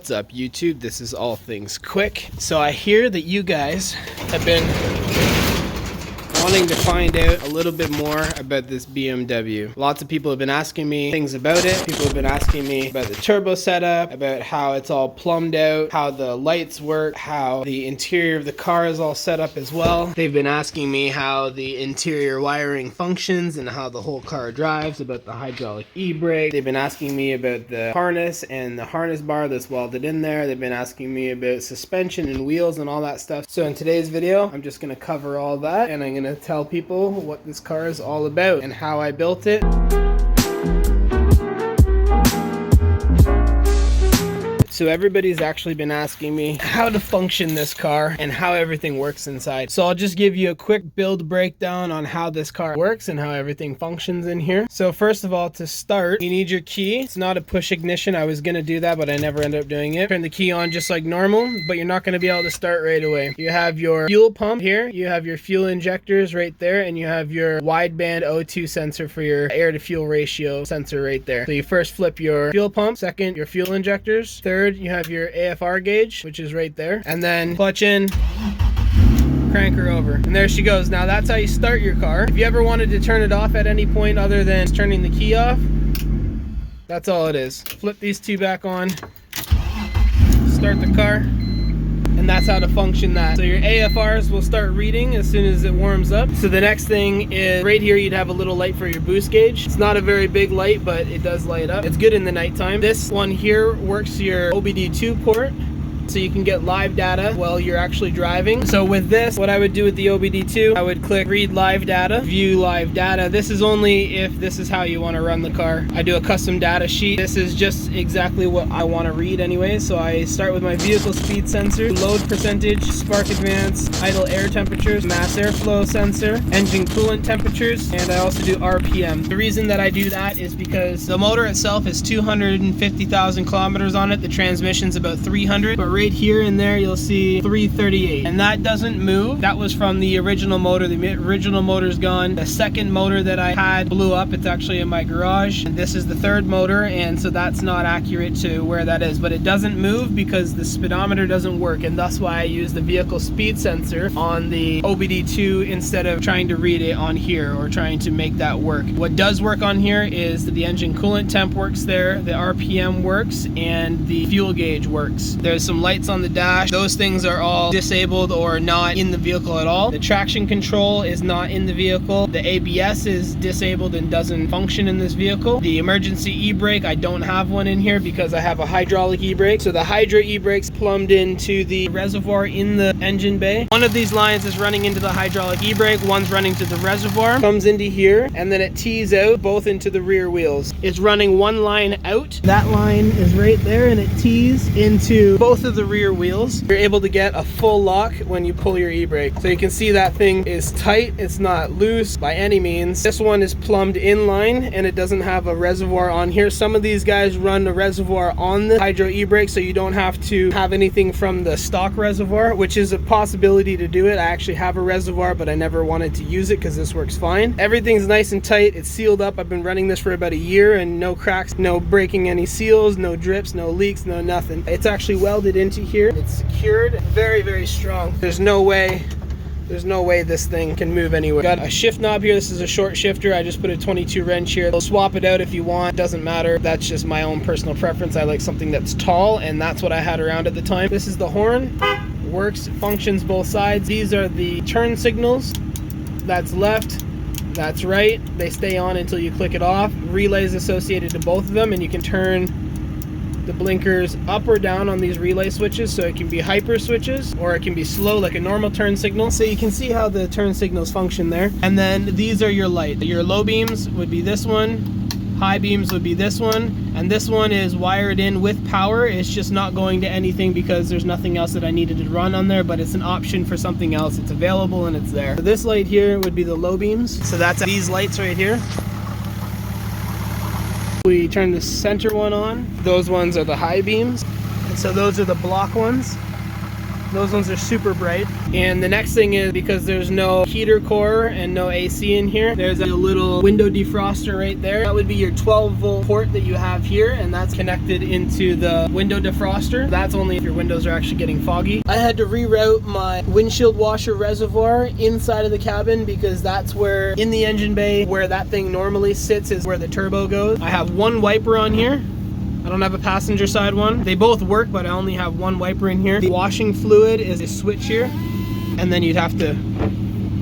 What's up, YouTube? This is All Things Quick. So I hear that you guys have been wanting to find out a little bit more about this BMW. Lots of people have been asking me things about it. People have been asking me about the turbo setup, about how it's all plumbed out, how the lights work, how the interior of the car is all set up as well. They've been asking me how the interior wiring functions and how the whole car drives, about the hydraulic e-brake. They've been asking me about the harness and the harness bar that's welded in there. They've been asking me about suspension and wheels and all that stuff. So in today's video, I'm just going to cover all that, and I'm going to tell people what this car is all about and how I built it. So everybody's actually been asking me how to function this car and how everything works inside. So I'll just give you a quick build breakdown on how this car works and how everything functions in here. So first of all, to start, you need your key. It's not a push ignition. I was gonna do that, but I never ended up doing it. Turn the key on just like normal, but you're not gonna be able to start right away. You have your fuel pump here, you have your fuel injectors right there, and you have your wideband O2 sensor for your air to fuel ratio sensor right there. So you first flip your fuel pump, second your fuel injectors, third you have your AFR gauge, which is right there, and then clutch in, crank her over, and there she goes. Now that's how you start your car. If you ever wanted to turn it off at any point other than turning the key off, that's all it is. Flip these two back on, start the car, and that's how to function that. So your AFRs will start reading as soon as it warms up. So the next thing is right here, you'd have a little light for your boost gauge. It's not a very big light, but it does light up. It's good in the nighttime. This one here works your OBD2 port, so you can get live data while you're actually driving. So with this, what I would do with the OBD2, I would click read live data, view live data. This is only if this is how you want to run the car. I do a custom data sheet. This is just exactly what I want to read anyway. So I start with my vehicle speed sensor, load percentage, spark advance, idle air temperatures, mass airflow sensor, engine coolant temperatures, and I also do RPM. The reason that I do that is because the motor itself is 250,000 kilometers on it. The transmission's about 300, but right here and there you'll see 338, and that doesn't move. That was from the original motor. The original motor's gone. The second motor that I had blew up. It's actually in my garage, and this is the third motor, and so that's not accurate to where that is, but it doesn't move because the speedometer doesn't work, and that's why I use the vehicle speed sensor on the OBD2 instead of trying to read it on here or trying to make that work. What does work on here is that the engine coolant temp works there, the RPM works, and the fuel gauge works. There's some lights on the dash. Those things are all disabled or not in the vehicle at all. The traction control is not in the vehicle. The ABS is disabled and doesn't function in this vehicle. The emergency e-brake, I don't have one in here because I have a hydraulic e-brake. So the hydro e-brake's plumbed into the reservoir in the engine bay. One of these lines is running into the hydraulic e-brake, one's running to the reservoir, comes into here, and then it tees out both into the rear wheels. It's running one line out. That line is right there, and it tees into both of the rear wheels. You're able to get a full lock when you pull your e-brake. So you can see that thing is tight. It's not loose by any means. This one is plumbed in line, and it doesn't have a reservoir on here. Some of these guys run a reservoir on the hydro e-brake, so you don't have to have anything from the stock reservoir, which is a possibility to do it. I actually have a reservoir, but I never wanted to use it because this works fine. Everything's nice and tight. It's sealed up. I've been running this for about a year, and no cracks, no breaking any seals, no drips, no leaks, no nothing. It's actually welded into here. It's secured, very, very strong. There's no way this thing can move anywhere. Got a shift knob here. This is a short shifter. I just put a 22 wrench here. I'll swap it out if you want. Doesn't matter. That's just my own personal preference. I like something that's tall, and that's what I had around at the time. This is the horn. Works, functions both sides. These are the turn signals. That's left, that's right. They stay on until you click it off. Relays associated to both of them, and you can turn the blinkers up or down on these relay switches, so it can be hyper switches or it can be slow like a normal turn signal. So you can see how the turn signals function there. And then these are your lights. Your low beams would be this one, high beams would be this one, and this one is wired in with power. It's just not going to anything because there's nothing else that I needed to run on there, but it's an option for something else. It's available and it's there. So this light here would be the low beams. So that's these lights right here. We turn the center one on. Those ones are the high beams. And so those are the block ones. Those ones are super bright. And the next thing is, because there's no heater core and no AC in here, there's a little window defroster right there. That would be your 12-volt port that you have here, and that's connected into the window defroster. That's only if your windows are actually getting foggy. I had to reroute my windshield washer reservoir inside of the cabin because that's where, in the engine bay, where that thing normally sits is where the turbo goes. I have one wiper on here. I don't have a passenger side one. They both work, but I only have one wiper in here. The washing fluid is a switch here, and then you'd have to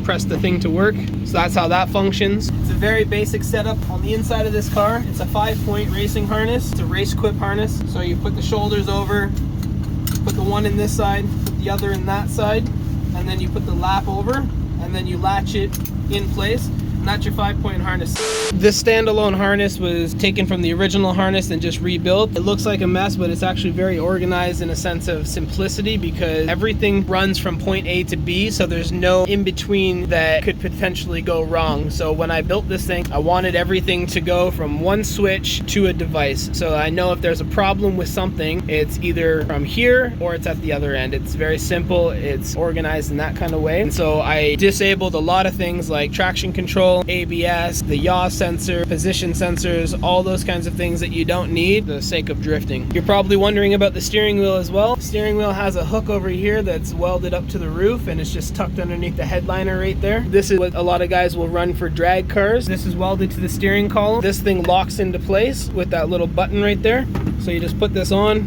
press the thing to work. So that's how that functions. It's a very basic setup on the inside of this car. It's a 5-point racing harness. It's a race quip harness. So you put the shoulders over, put the one in this side, put the other in that side, and then you put the lap over, and then you latch it in place. And that's your 5-point harness. This standalone harness was taken from the original harness and just rebuilt. It looks like a mess, but it's actually very organized in a sense of simplicity because everything runs from point A to B, so there's no in between that could potentially go wrong. So when I built this thing, I wanted everything to go from one switch to a device. So I know if there's a problem with something, it's either from here or it's at the other end. It's very simple, it's organized in that kind of way. And so I disabled a lot of things like traction control, ABS, the yaw sensor, position sensors, all those kinds of things that you don't need for the sake of drifting. You're probably wondering about the steering wheel as well. The steering wheel has a hook over here that's welded up to the roof, and it's just tucked underneath the headliner right there. This is what a lot of guys will run for drag cars. This is welded to the steering column. This thing locks into place with that little button right there. So you just put this on,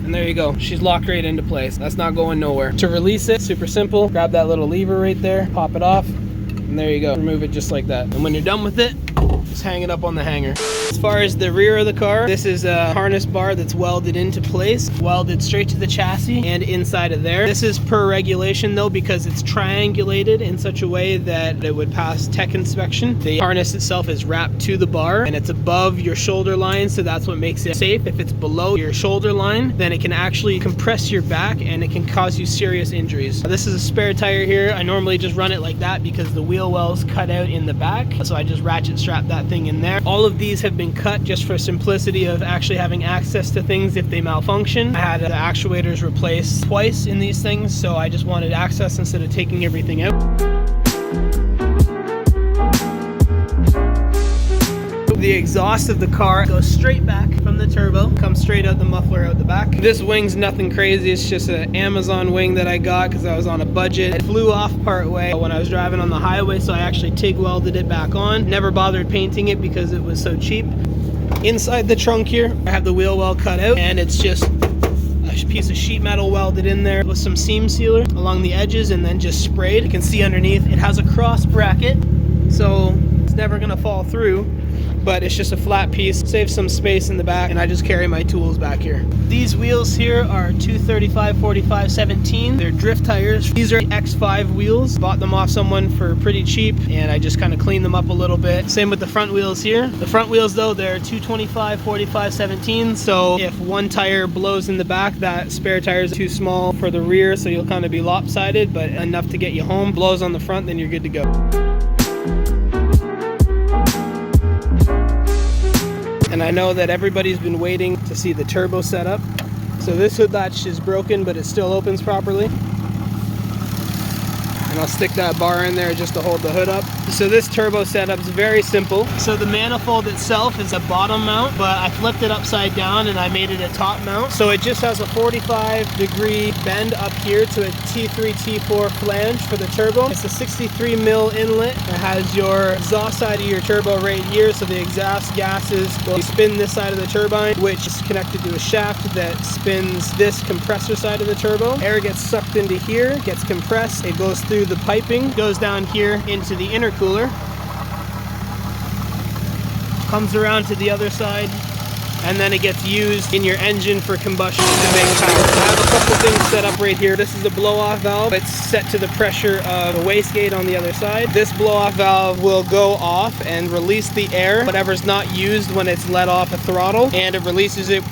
and there you go. She's locked right into place. That's not going nowhere. To release it, super simple. Grab that little lever right there, pop it off, and there you go. Remove it just like that. And when you're done with it, just hang it up on the hanger. As far as the rear of the car, this is a harness bar that's welded into place, welded straight to the chassis and inside of there. This is per regulation though, because it's triangulated in such a way that it would pass tech inspection. The harness itself is wrapped to the bar and it's above your shoulder line, so that's what makes it safe. If it's below your shoulder line, then it can actually compress your back and it can cause you serious injuries. This is a spare tire here. I normally just run it like that because the wheel well's cut out in the back, so I just ratchet strap that thing in there. All of these have been cut just for simplicity of actually having access to things if they malfunction. I had the actuators replaced twice in these things, so I just wanted access instead of taking everything out. The exhaust of the car goes straight back from the turbo, comes straight out the muffler out the back. This wing's nothing crazy, it's just an Amazon wing that I got because I was on a budget. It flew off part way when I was driving on the highway, so I actually TIG welded it back on. Never bothered painting it because it was so cheap. Inside the trunk here, I have the wheel well cut out, and it's just a piece of sheet metal welded in there with some seam sealer along the edges and then just sprayed. You can see underneath it has a cross bracket, so it's never gonna fall through, but it's just a flat piece, saves some space in the back, and I just carry my tools back here. These wheels here are 235/45/17. They're drift tires. These are X5 wheels. Bought them off someone for pretty cheap, and I just kind of cleaned them up a little bit. Same with the front wheels here. The front wheels though, they're 225/45/17, so if one tire blows in the back, that spare tire is too small for the rear, so you'll kind of be lopsided, but enough to get you home. Blows on the front, then you're good to go. And I know that everybody's been waiting to see the turbo setup. So this hood latch is broken, but it still opens properly. And I'll stick that bar in there just to hold the hood up. So this turbo setup is very simple. So the manifold itself is a bottom mount, but I flipped it upside down and I made it a top mount. So it just has a 45-degree bend up here to a T3, T4 flange for the turbo. It's a 63 mil inlet. It has your exhaust side of your turbo right here, so the exhaust gases will spin this side of the turbine, which is connected to a shaft that spins this compressor side of the turbo. Air gets sucked into here, gets compressed, it goes through the piping, goes down here into the intercooler, comes around to the other side, and then it gets used in your engine for combustion to make power. I have a couple things set up right here. This is the blow-off valve. It's set to the pressure of the wastegate on the other side. This blow-off valve will go off and release the air, whatever's not used when it's let off a throttle, and it releases it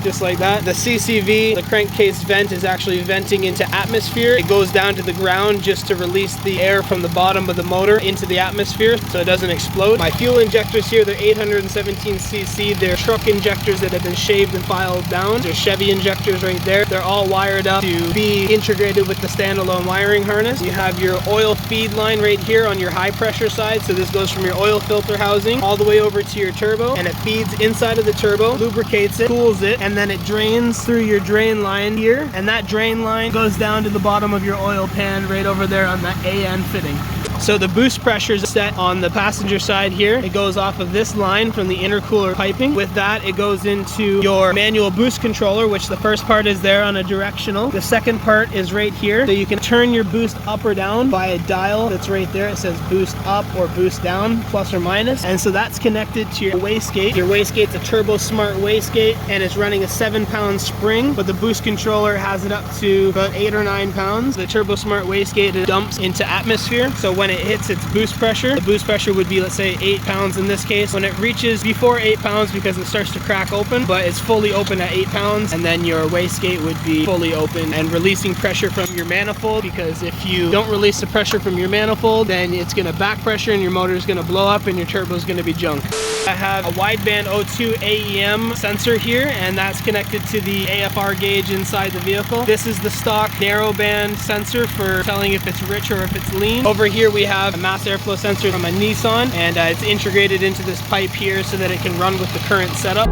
just like that. The CCV, the crankcase vent, is actually venting into atmosphere. It goes down to the ground just to release the air from the bottom of the motor into the atmosphere so it doesn't explode. My fuel injectors here, they're 817cc. They're truck injectors that have been shaved and filed down. They're Chevy injectors right there. They're all wired up to be integrated with the standalone wiring harness. You have your oil feed line right here on your high pressure side. So this goes from your oil filter housing all the way over to your turbo, and it feeds inside of the turbo, lubricates it, cools it, and then it drains through your drain line here, and that drain line goes down to the bottom of your oil pan right over there on the AN fitting. So the boost pressure is set on the passenger side here. It goes off of this line from the intercooler piping. With that, it goes into your manual boost controller, which the first part is there on a directional. The second part is right here. So you can turn your boost up or down by a dial that's right there. It says boost up or boost down, plus or minus. And so that's connected to your wastegate. Your wastegate's a Turbo Smart wastegate, and it's running a 7-pound spring, but the boost controller has it up to about 8 or 9 pounds. The Turbo Smart wastegate dumps into atmosphere. So when it hits its boost pressure, the boost pressure would be, let's say, 8 pounds in this case. When it reaches before 8 pounds, because it starts to crack open, but it's fully open at 8 pounds, and then your wastegate would be fully open and releasing pressure from your manifold, because if you don't release the pressure from your manifold, then it's going to back pressure and your motor is going to blow up and your turbo is going to be junk. I have a wideband O2 AEM sensor here, and that's connected to the AFR gauge inside the vehicle. This is the stock narrowband sensor for telling if it's rich or if it's lean. Over here we have a mass airflow sensor from a Nissan, and it's integrated into this pipe here so that it can run with the current setup.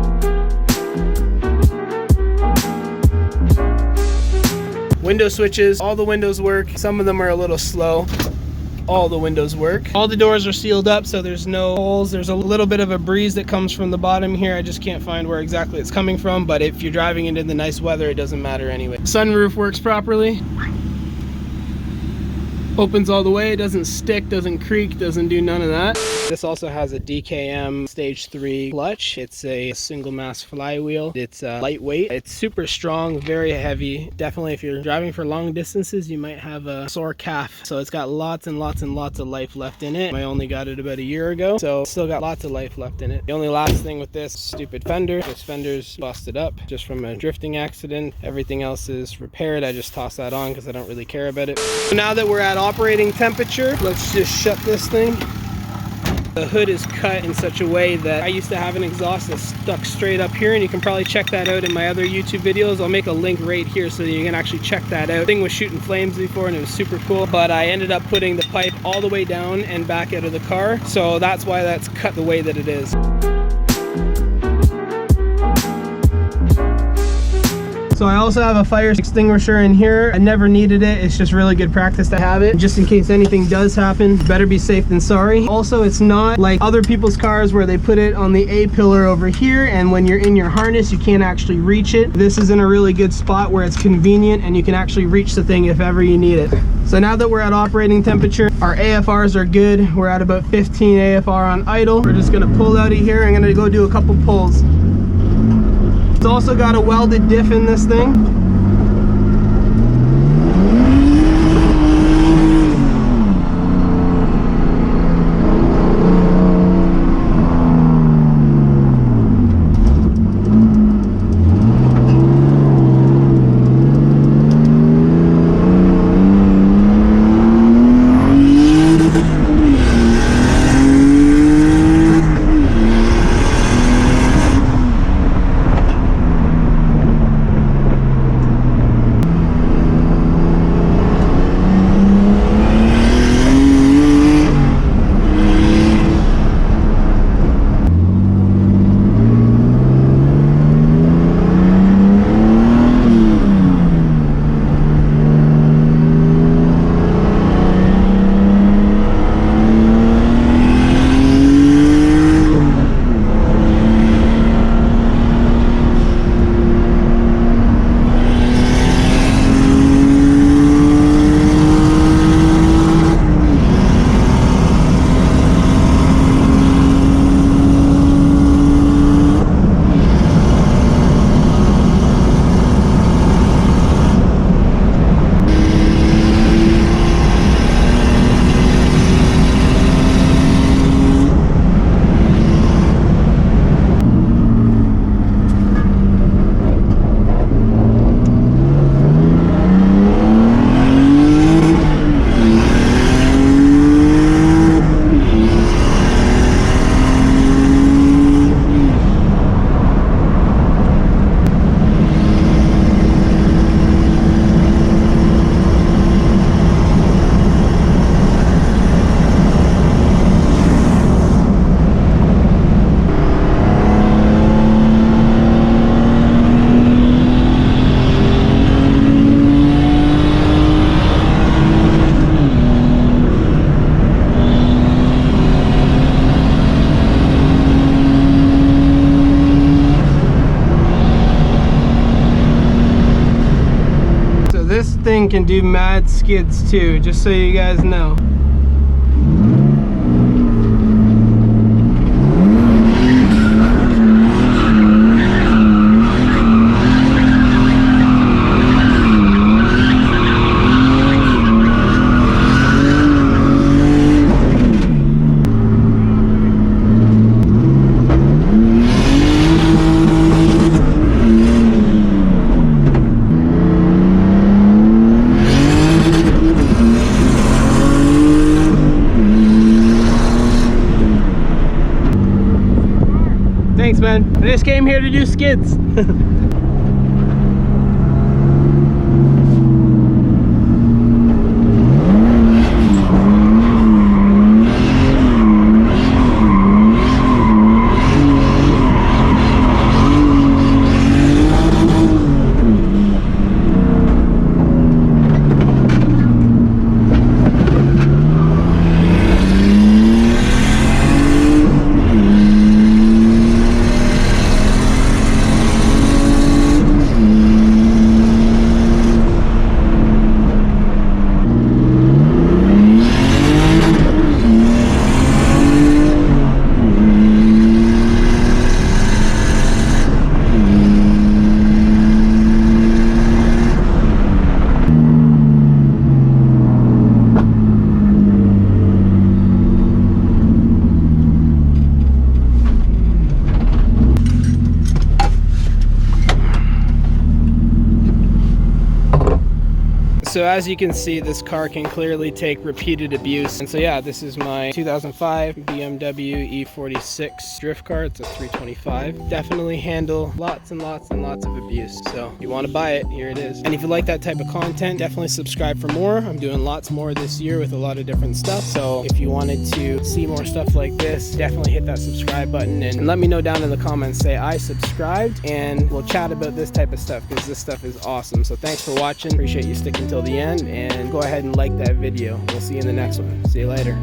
Window switches, all the windows work. Some of them are a little slow. All the windows work. All the doors are sealed up, so there's no holes. There's a little bit of a breeze that comes from the bottom here. I just can't find where exactly it's coming from, but if you're driving into the nice weather, it doesn't matter anyway. Sunroof works properly. Opens all the way, doesn't stick, doesn't creak, doesn't do none of that. This also has a DKM stage 3 clutch. It's a single mass flywheel. It's lightweight. It's super strong, very heavy. Definitely if you're driving for long distances, you might have a sore calf. So it's got lots and lots and lots of life left in it. I only got it about a year ago, so it's still got lots of life left in it. The only last thing with this stupid fender, this fender's busted up just from a drifting accident. Everything else is repaired. I just toss that on because I don't really care about it. So now that we're at operating temperature, let's just shut this thing. The hood is cut in such a way that I used to have an exhaust that's stuck straight up here, and you can probably check that out in my other YouTube videos. I'll make a link right here so that you can actually check that out. The thing was shooting flames before and it was super cool, but I ended up putting the pipe all the way down and back out of the car, so that's why that's cut the way that it is. So I also have a fire extinguisher in here. I never needed it. It's just really good practice to have it, just in case anything does happen. Better be safe than sorry. Also, it's not like other people's cars where they put it on the A-pillar over here, and when you're in your harness, you can't actually reach it. This is in a really good spot where it's convenient and you can actually reach the thing if ever you need it. So now that we're at operating temperature, our AFRs are good. We're at about 15 AFR on idle. We're just gonna pull out of here. I'm gonna go do a couple pulls. It's also got a welded diff in this thing. thing can do mad skids too, just so you guys know. Thanks, man. I just came here to do skids. So as you can see, this car can clearly take repeated abuse. And so yeah, this is my 2005 BMW E46 drift car. It's a 325. Definitely handle lots and lots and lots of abuse. So if you want to buy it, here it is. And if you like that type of content, definitely subscribe for more. I'm doing lots more this year with a lot of different stuff. So if you wanted to see more stuff like this, definitely hit that subscribe button and let me know down in the comments, say I subscribed, and we'll chat about this type of stuff because this stuff is awesome. So thanks for watching. Appreciate you sticking till the end, and go ahead and like that video. We'll see you in the next one. See you later.